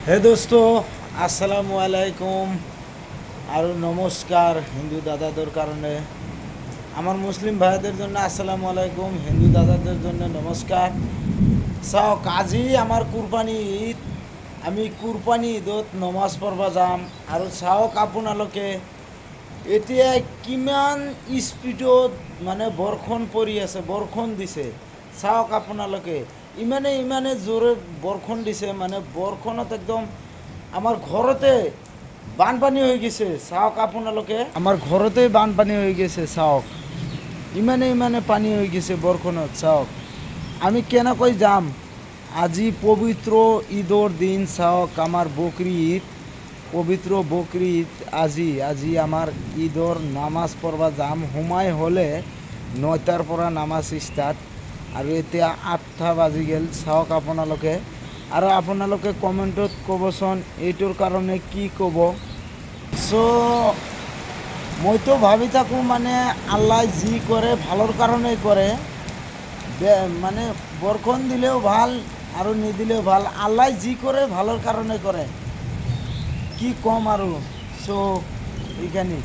হে দোস্ত, আসসালামু আলাইকুম আর নমস্কার। হিন্দু দাদাদের কারণে আমার মুসলিম ভাইদের জন্য আসসালামু আলাইকুম, হিন্দু দাদাদের জন্য নমস্কার। চাও কাজী আমার কুরবানি ঈদ, আমি কুরবানি ঈদত নমাজ পড়বা যাম আৰু চাওক আপোনালোকে এতিয়া কিমান স্পীডত মানে বৰষুণ পৰি আছে, বৰষুণ দিছে। চাওক আপোনালোকে ইমানে জোৰে বৰষুণ দিছে, মানে বৰষুণত একদম আমাৰ ঘৰতে বানপানী হৈ গৈছে। চাওক আপোনালোকে আমাৰ ঘৰতে বানপানী হৈ গৈছে। চাওক ইমানে পানী হৈ গৈছে বৰষুণত। চাওক আমি কেনেকৈ যাম আজি পবিত্ৰ ঈদৰ দিন। চাওক আমাৰ বকৰি ঈদ, পবিত্ৰ বকৰি ঈদ আজি আমাৰ ঈদৰ নামাজ পঢ়বা যাম। সময় হ'লে 9টাৰ পৰা নামাজ ষ্টাৰ্ট আৰু এতিয়া 8টা বাজি গ'ল। চাওক আপোনালোকে আৰু আপোনালোকে কমেণ্টত ক'বচোন এইটোৰ কাৰণে কি ক'ব। চ' মইতো ভাবি থাকোঁ মানে আল্লাহ যি কৰে ভালৰ কাৰণেই কৰে। মানে বৰষুণ দিলেও ভাল আৰু নিদিলেও ভাল, আল্লাহ যি কৰে ভালৰ কাৰণে কৰে। কি ক'ম আৰু। চ' এইখানি